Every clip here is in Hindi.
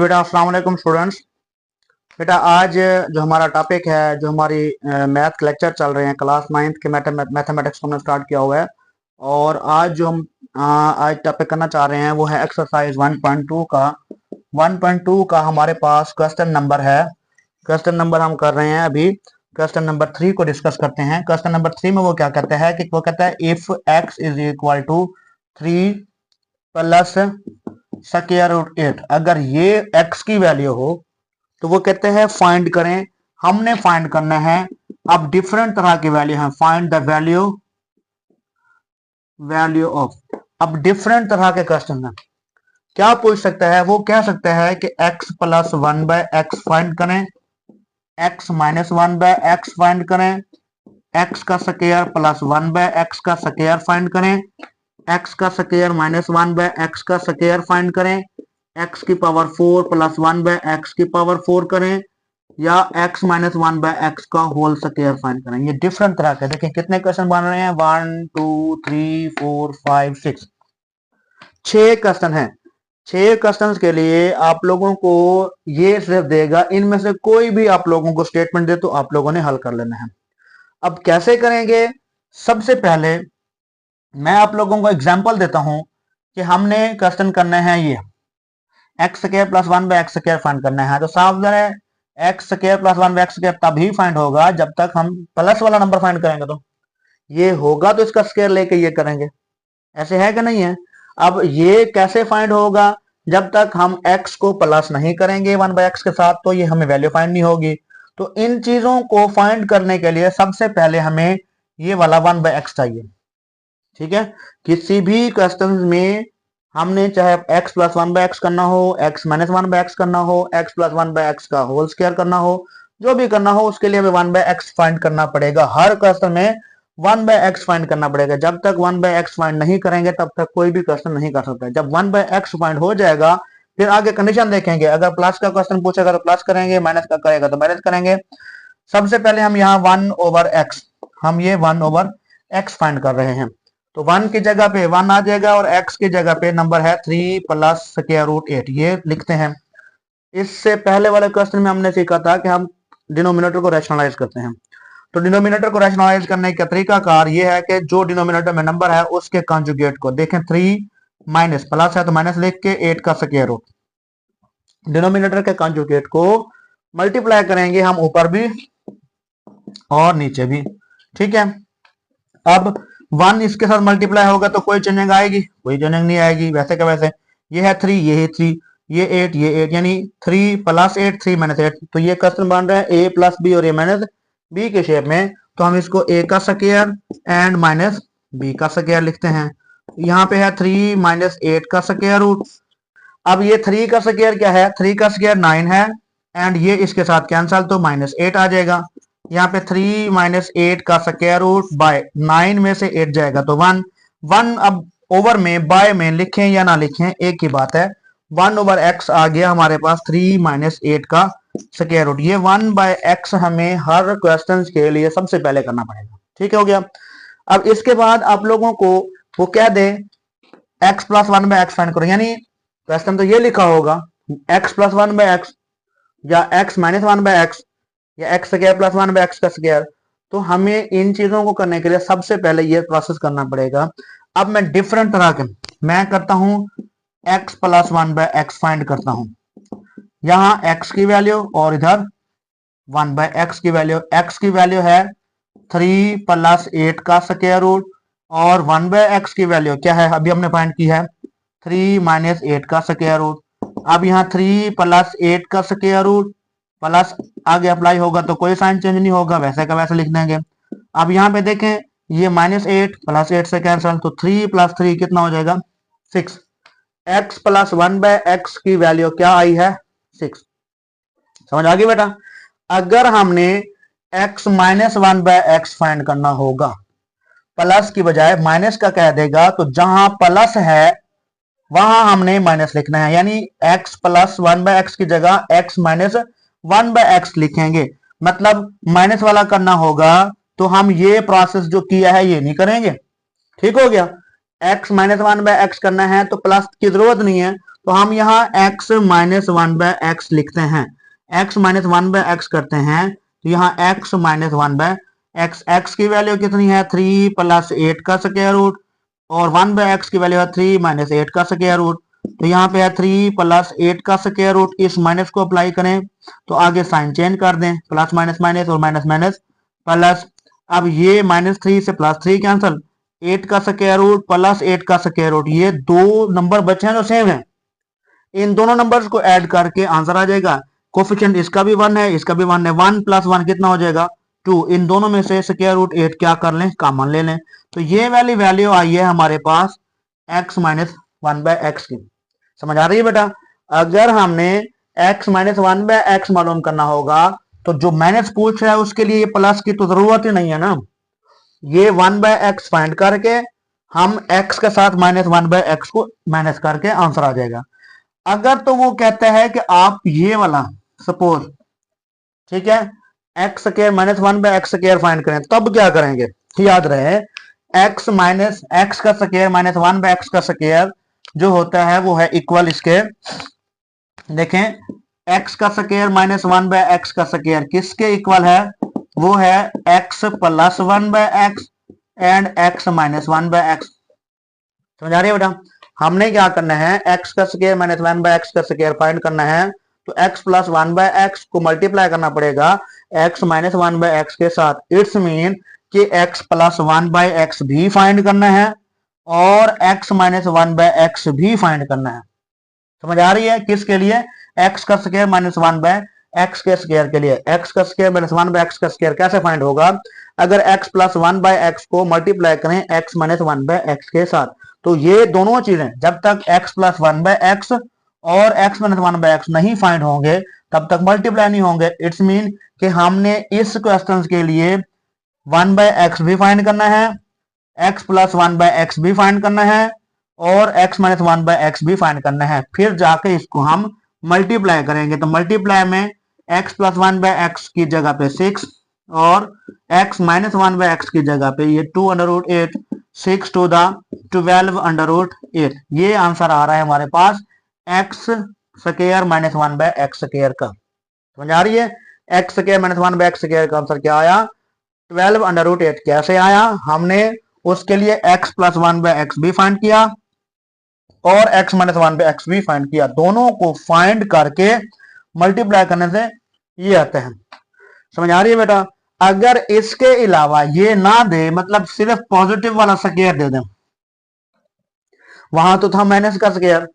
बेटा अस्सलाम वालेकुम स्टूडेंट्स। बेटा आज जो हमारा टॉपिक है, जो हमारी मैथ लेक्चर चल रहे हैं क्लास 9th के मैथमेटिक्स को हमने स्टार्ट किया हुआ है। और आज जो हम आज टॉपिक करना चाह रहे हैं वो है एक्सरसाइज 1.2 का। 1.2 का हमारे पास क्वेश्चन नंबर है। क्वेश्चन नंबर हम कर रहे हैं अभी। क्वेश्चन नंबर 3 को डिस्कस करते हैं। क्वेश्चन नंबर 3 में वो क्या कहता है कि वो कहता है if x is equal to 3 plus square root 8, अगर ये x की वैल्यू हो तो वो कहते हैं फाइंड करें। हमने फाइंड करना है। अब डिफरेंट तरह की वैल्यू है, फाइंड द वैल्यू ऑफ। अब डिफरेंट तरह के क्वेश्चन है, क्या पूछ सकता है? वो कह सकता है कि x प्लस 1/x फाइंड करें, x माइनस 1/x फाइंड करें, x का स्क्वायर प्लस 1/x का स्क्वायर फाइंड करें, x का स्क्वायर माइनस 1/x का स्क्वायर फाइंड करें, x की पावर 4 प्लस 1/x की पावर 4 करें, या x माइनस 1/x का होल स्क्वायर फाइंड करें। ये डिफरेंट तरह के देखिए कितने क्वेश्चन बन रहे हैं। 1 2 3 4 5 6 6 क्वेश्चन है। 6 क्वेश्चन के लिए आप लोगों को ये सिर्फ देगा, इनमें से कोई भी आप लोगों को स्टेटमेंट दे तो आप लोगों ने हल कर लेना है। अब कैसे करेंगे? सबसे पहले मैं आप लोगों को एग्जांपल देता हूं कि हमने क्वेश्चन करना है ये x square plus 1/x square find करना है। तो साफ है, x square plus 1/x square तभी फाइंड होगा जब तक हम प्लस वाला नंबर फाइंड करेंगे। तो ये होगा तो इसका स्क्वायर लेके ये करेंगे, ऐसे है कि नहीं है? अब ये कैसे फाइंड होगा? जब तक हम x को प्लस नहीं करेंगे 1/x के साथ तो ये हमें वैल्यू फाइंड नहीं होगी। तो इन चीजों को फाइंड करने के लिए सबसे पहले हमें ये वाला 1/x चाहिए। ठीक है, किसी भी क्वेश्चन में हमने चाहे x प्लस 1/x करना हो, x माइनस 1/x करना हो, x प्लस 1/x का होल स्क्वायर करना हो, जो भी करना हो उसके लिए हमें 1/x फाइंड करना पड़ेगा। हर क्वेश्चन में 1/x फाइंड करना पड़ेगा। जब तक 1/x फाइंड नहीं करेंगे तब तक कोई भी क्वेश्चन नहीं कर सकता। जब 1/x फाइंड हो जाएगा फिर आगे कंडीशन देखेंगे। अगर प्लस का क्वेश्चन पूछेगा तो प्लस करेंगे, माइनस का करेगा तो माइनस करेंगे। सबसे पहले हम यहाँ 1/x, हम ये 1/x फाइंड कर रहे हैं। तो 1 की जगह पे 1 आ जाएगा और x की जगह पे नंबर है 3 प्लस स्क्वायर रूट 8, ये लिखते हैं। इससे पहले वाले क्वेश्चन में हमने सीखा था कि हम डिनोमिनेटर को रैशनलाइज करते हैं। तो डिनोमिनेटर को रैशनलाइज करने का तरीकाकार ये है कि जो डिनोमिनेटर में नंबर है उसके कॉन्जुगेट को देखें। 3 माइनस प्लस है तो माइनस लिख के 8 का स्क्वायर रूट, डिनोमिनेटर के कॉन्जुगेट को मल्टीप्लाई करेंगे हम ऊपर भी और नीचे भी। ठीक है, अब 1 इसके साथ मल्टीप्लाई होगा तो कोई चेंजिंग आएगी? कोई चेंजिंग नहीं आएगी। वैसे का वैसे ये है 3, ये है 3, ये 8, ये 8, यानी 3 प्लस 8 3 माइनस 8। तो ये क्वेश्चन बन रहा है a प्लस बी और a माइनस बी के शेप में। तो हम इसको a का स्क्वायर एंड माइनस b का स्क्वायर लिखते हैं। यहाँ पे है 3 माइनस 8 का स्क्वायर रूट। अब ये 3 का स्क्वायर क्या है? 3 का स्क्वायर 9 है एंड ये इसके साथ कैंसल तो माइनस 8 आ जाएगा। यहाँ पे 3 माइनस 8 का स्क्वायर रूट बाय 9 में से 8 जाएगा तो 1 1। अब ओवर में बाय में लिखें या ना लिखें एक ही बात है। 1/x आ गया हमारे पास 3 माइनस 8 का स्क्वायर रूट। ये 1/x हमें हर क्वेश्चन के लिए सबसे पहले करना पड़ेगा। ठीक हो गया। अब इसके बाद आप लोगों को वो कह दे x प्लस 1/x फाइंड करो, यानी क्वेश्चन तो ये लिखा होगा x प्लस 1/x या x माइनस 1/x या x स्क्वायर प्लस 1/x का स्क्वायर। तो हमें इन चीजों को करने के लिए सबसे पहले ये प्रोसेस करना पड़ेगा। अब मैं डिफरेंट तरह के मैं करता हूं x प्लस 1/x फाइंड करता हूं। यहां x की वैल्यू और इधर 1/x की वैल्यू। x की वैल्यू है 3 प्लस 8 का स्क्वायर रूट और 1/x की वैल्यू क्या है? अभी हमने फाइंड की है 3 माइनस 8 का स्क्वायर रूट। अब यहाँ 3 प्लस 8 का स्क्वायर रूट प्लस आगे अप्लाई होगा तो कोई साइन चेंज नहीं होगा, वैसे का वैसे लिख देंगे। अब यहाँ पे देखें ये माइनस 8 प्लस 8 से कैंसल तो 3 प्लस 3 कितना हो जाएगा? 6। x प्लस 1/x की वैल्यू क्या आई है? 6। समझ आ गई बेटा? अगर हमने x माइनस 1/x फाइंड करना होगा, प्लस की बजाय माइनस का कह देगा तो जहां प्लस है वहां हमने माइनस लिखना है, यानी x प्लस 1/x की जगह x माइनस 1/x लिखेंगे। मतलब माइनस वाला करना होगा तो हम ये प्रोसेस जो किया है ये नहीं करेंगे। ठीक हो गया। x minus one by x करना है तो प्लस की जरूरत नहीं है, तो हम यहाँ x minus one by x लिखते हैं। x minus one by x करते हैं तो यहाँ x minus one by x, x की वैल्यू कितनी है 3 प्लस 8 का स्क्वायर रूट, और 1 बाय एक्स की वैल्यू है 3 माइनस 8 का स्क्वायर रूट। तो यहाँ पे है 3 प्लस 8 का स्क्वायर रूट, इस माइनस को अप्लाई करें तो आगे साइन चेंज कर दें, प्लस माइनस माइनस और माइनस माइनस प्लस। अब ये -3 से +3 कैंसिल, 8 का स्क्वायर रूट प्लस 8 का स्क्वायर रूट, ये दो नंबर बचे हैं जो सेम है, इन दोनों नंबर्स को ऐड करके आंसर आ जाएगा। कोफिशिएंट इसका भी 1 है, इसका भी 1 है, 1 + 1 कितना हो जाएगा 2। इन दोनों में से स्क्वायर रूट 8 क्या कर लें, कॉमन ले लें। तो ये वाली वैल्यू आई है हमारे पास x minus one by x की। समझ आ रही है बेटा? अगर हमने x minus one by x मालूम करना होगा तो जो माइनस पूछ रहा है उसके लिए प्लस की तो जरूरत ही नहीं है ना, ये 1 बाय एक्स फाइंड करके हम x के साथ -1 बाय एक्स को माइनस करके आंसर आ जाएगा। अगर तो वो कहता है कि आप ये वाला सपोज, ठीक है, x square minus one by x square find करें, तब क्या करेंगे, याद रहे एक्स माइनस एक्स का square minus one by x का स्क्वायर जो होता है वो है इक्वल इसके, देखें एक्स का square minus one by x का स्क्वायर किसके इक्वल है, वो है x plus one by x and x minus one by x. समझ आ रही है बेटा? हमने क्या करना है, एक्स का square minus one by x का स्क्वायर फाइंड करना है, तो x plus one by x को मल्टीप्लाई करना पड़ेगा x minus one by x के साथ। इट्स मीन कि x plus one by x भी फाइंड करना है और x minus one by x भी फाइंड करना है। समझ आ रही है? किसके लिए, x का square minus one by x के स्क्वायर के लिए। x का square minus one by x का स्क्वायर कैसे फाइंड होगा, अगर x plus one by x को मल्टीप्लाई करें x minus one by x के साथ, तो ये दोनों चीजें जब तक x plus one by x और x minus one by x नहीं फाइंड होंगे तब तक मल्टीप्लाई नहीं होंगे। इट्स मीन कि हमने इस क्वेश्चन के लिए 1 बाय एक्स भी फाइंड करना है, x plus one by x भी फाइंड करना है और x minus one by x भी फाइंड करना है, फिर जाके इसको हम मल्टीप्लाई करेंगे। तो मल्टीप्लाई में x plus one by x की जगह पे 6 और x minus one by x की जगह पे ये 2√8, 6 to the 12√8, ये आंसर आ रहा है हमारे पास x square minus one by x square का। समझ आ रही है? X square minus one by x square का आंसर क्या आया 12√8। कैसे आया, हमने उसके लिए x plus one by x भी फाइंड किया और x minus one by x भी फाइंड किया, दोनों को फाइंड करके मल्टीप्लाई करने से ये आते हैं। समझ आ रही है बेटा? अगर इसके अलावा ये ना दे, मतलब सिर्फ पॉजिटिव वाला स्क्वायर दे दें, वहां तो था माइनस का स्क्वायर,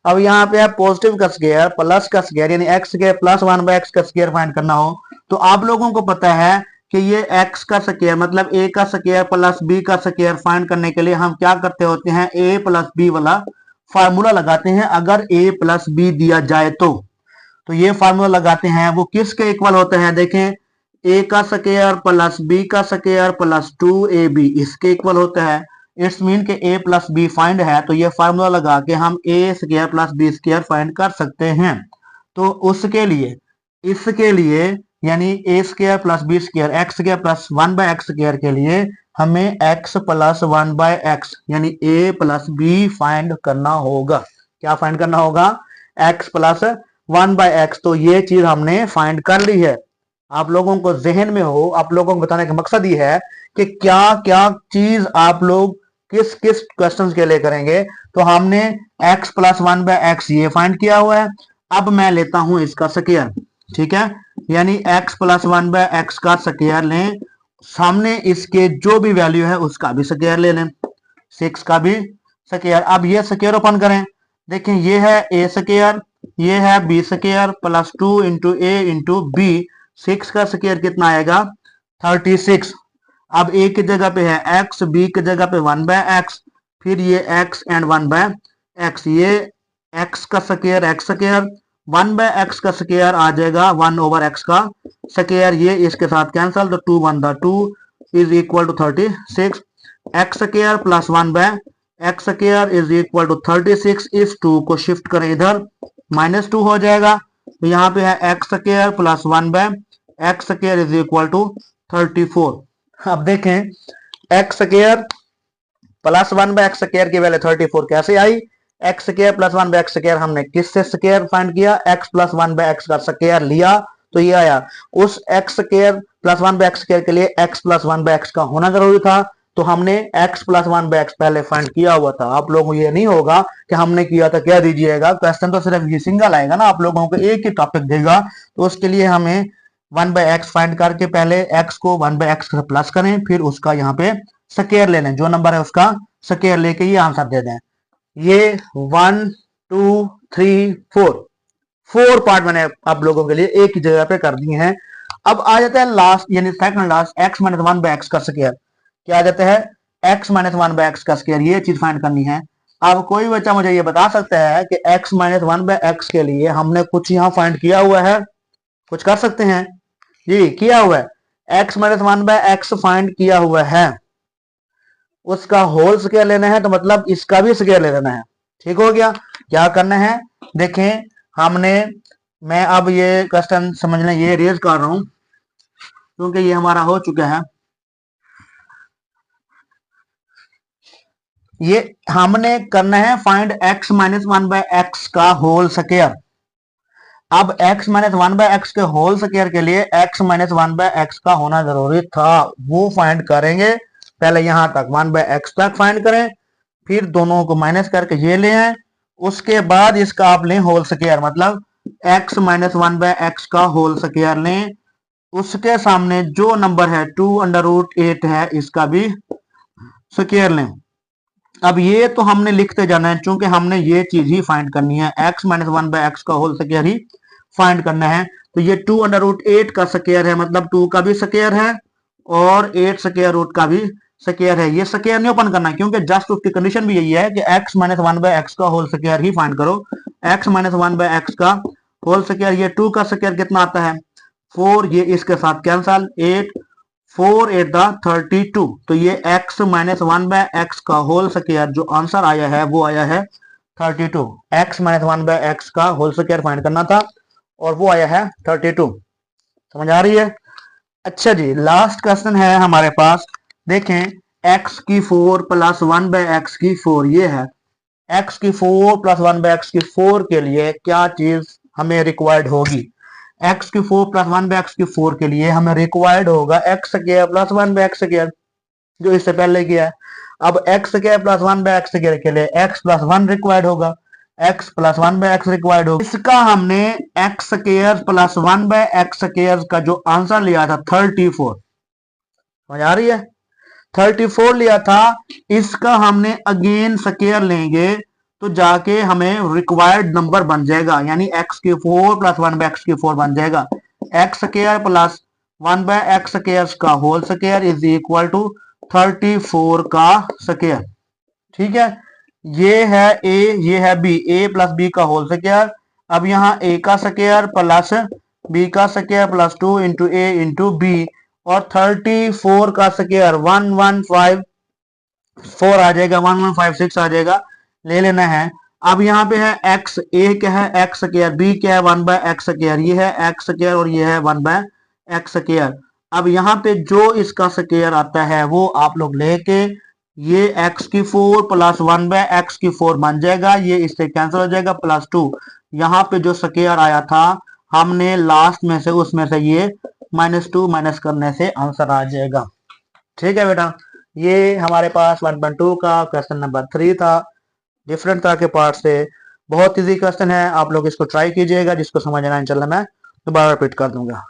अब यहाँ पे है पॉजिटिव का स्क्वायर प्लस का स्क्वायर, यानी x square plus one by x का स्क्वायर फाइंड करना हो, तो आप लोगों को पता है कि ये एक्स का स्क्वायर मतलब ए का स्क्वायर प्लस बी का स्क्वायर फाइंड करने के लिए हम क्या करते होते हैं, ए प्लस बी वाला फार्मूला लगाते हैं। अगर ए प्लस बी दिया जाए तो ये फार्मूला लगाते हैं, वो किसके इक्वल होते हैं, देखें ए का स्क्वायर प्लस बी का स्क्वायर प्लस 2ab इसके इक्वल होता है। इट्स मीन के a प्लस बी फाइंड है, तो ये फार्मूला लगा के हम a square plus B square find कर सकते हैं। तो उसके लिए इसके लिए यानी a square plus B square x square plus one by x square के लिए हमें x plus one by x यानी a प्लस बी फाइंड करना होगा। क्या फाइंड करना होगा, x plus one by x. तो ये चीज हमने फाइंड कर ली है। आप लोगों को जहन में हो, आप लोगों को बताने का मकसद ये है कि क्या क्या चीज आप लोग किस किस क्वेश्चंस के लिए करेंगे। तो हमने x plus one by x ये फाइंड किया हुआ है, अब मैं लेता हूं इसका स्क्वायर, ठीक है, यानी x plus one by x का स्क्वायर लें, सामने इसके जो भी वैल्यू है उसका भी स्क्वायर ले लें, 6 का भी स्क्वायर। अब ये स्क्वायर ओपन करें, देखें ये है a स्क्वायर, ये है b स्क्वायर प्लस 2 इंटू ए इंटू बी, 6 का स्क्वायर कितना आएगा 36। अब a की जगह पे है x, b की जगह पे 1 बाय एक्स, फिर ये x एंड 1 बाय एक्स, ये x का square x square, 1 by x का स्क्वायर आ जाएगा 1 ओवर x का स्क्वायर, ये इसके साथ कैंसल, तो 2 1 2 is equal to 36। x square plus 1 by x square is equal to 36। इस 2 को शिफ्ट करें इधर, -2 हो जाएगा, तो यहाँ पे है x square plus 1 by x square is equal to 34। अब देखें x square plus 1/x square की वैल्यू 34 कैसे आई? X square plus 1/x square हमने किससे स्क्वायर फाइंड किया? x प्लस 1/x का स्क्वायर लिया तो ये आया। उस x square plus 1/x square के लिए x प्लस 1/x का होना जरूरी था, तो हमने x प्लस 1/x पहले फाइंड किया हुआ था। आप लोगों को ये नहीं होगा कि हमने किया था क्या दीजिएगा, क्वेश्चन तो सिर्फ ये सिंगल आएगा ना, आप लोगों को एक ही टॉपिक देगा, तो उसके लिए हमें 1/x फाइंड करके पहले x को 1/x से प्लस करें, फिर उसका यहाँ पे स्क्वायर ले लें, जो नंबर है उसका स्क्वायर लेके ये आंसर दे दें। ये 1 2 3 4 पार्ट मैंने आप लोगों के लिए एक ही जगह पे कर दिए हैं। अब आ जाता है लास्ट यानी second last x minus 1/x का स्क्वायर। क्या आ जाता है? x माइनस 1/x का स्क्वायर, ये चीज फाइंड करनी है। अब कोई बच्चा मुझे ये बता सकता है कि x माइनस 1/x के लिए हमने कुछ यहाँ फाइंड किया हुआ है? कुछ कर सकते हैं जी? किया हुआ है, x माइनस 1/x फाइंड किया हुआ है, उसका होल स्क्वायर लेना है, तो मतलब इसका भी स्क्वायर ले लेना है। ठीक हो गया? क्या करना है देखें, हमने मैं अब ये क्वेश्चन समझना ये रेज कर रहा हूं क्योंकि ये हमारा हो चुका है। ये हमने करना है फाइंड x माइनस 1/x का होल स्क्वायर। अब x माइनस 1/x के होल स्क्वायर के लिए x माइनस 1/x का होना जरूरी था, वो फाइंड करेंगे। पहले यहां तक 1/x तक फाइंड करें, फिर दोनों को माइनस करके ये ले आए, उसके बाद इसका आप लें होल स्क्वायर, मतलब x माइनस 1/x का होल स्क्वायर लें, उसके सामने जो नंबर है 2√8 है इसका भी स्क्वायर लें। अब ये तो हमने लिखते जाना है, चूंकि हमने ये चीज ही फाइंड करनी है, x माइनस 1/x का होल स्क्वायर ही फाइंड करना है। तो ये 2√8 का स्क्वायर है, मतलब 2 का भी स्क्वायर है और 8 स्क्वायर रूट का भी स्क्वायर है। ये स्क्वायर नहीं ओपन करना, क्योंकि जस्ट उसकी कंडीशन भी यही है कि x माइनस 1/x का होल स्क्वायर ही फाइंड करो। x माइनस 1/x का होल स्क्वायर, ये 2 का स्क्वायर कितना आता है? 4, ये इसके साथ कैंसल, 8 4 8 32, तो ये x माइनस 1/x का होल स्क्वायर जो आंसर आया है वो आया है 32। x माइनस 1/x का होल स्क्वायर फाइंड करना था और वो आया है 32। समझ आ रही है? अच्छा जी, लास्ट क्वेश्चन है हमारे पास। देखें, x की 4 प्लस 1/x की 4 ये है। x की 4 प्लस 1/x की 4 के लिए क्या चीज हमें रिक्वायर्ड होगी? x की 4 प्लस 1/x की 4 के लिए हमें रिक्वायर्ड होगा x square plus 1/x square, जो इससे पहले किया है। अब x square plus 1/x square के लिए x प्लस 1 रिक्वायर्ड होगा, x प्लस 1/x रिक्वायर्ड होगा। इसका हमने x square plus 1/x square का जो आंसर लिया था 34, समझ आ रही है? 34 लिया था, इसका हमने अगेन स्क्वायर लेंगे तो जाके हमें रिक्वायर्ड नंबर बन जाएगा, यानी x की 4 प्लस 1/x की 4 बन जाएगा। x square plus 1/x square का whole square is equal to 34 का स्क्वायर। ठीक है, ये है a, ये है b, a प्लस b का होल स्क्वायर। अब यहाँ a का स्क्वायर प्लस b का square plus 2 into a into b, और 34 का स्क्वायर 1154 आ जाएगा, 1156 आ जाएगा, ले लेना है। अब यहाँ पे है x, a क्या है? x स्क्वायर, b क्या है? 1/x स्क्वायर, ये है x स्क्वायर और ये है 1/x स्क्वायर। अब यहाँ पे जो इसका स्क्वायर आता है वो आप लोग लेके ये x की 4 प्लस 1/x की 4 बन जाएगा, ये इससे कैंसिल हो जाएगा, प्लस 2 यहाँ पे जो स्क्वायर आया था हमने लास्ट में से उसमें से ये -2 माइनस करने से आंसर आ जाएगा। ठीक है बेटा, ये हमारे पास 1.2 का क्वेश्चन नंबर 3 था। डिफरेंट तरह के पार्ट से बहुत इजी क्वेश्चन है, आप लोग इसको ट्राई कीजिएगा। जिसको समझना है इंशाल्लाह मैं दोबारा रिपीट कर दूंगा।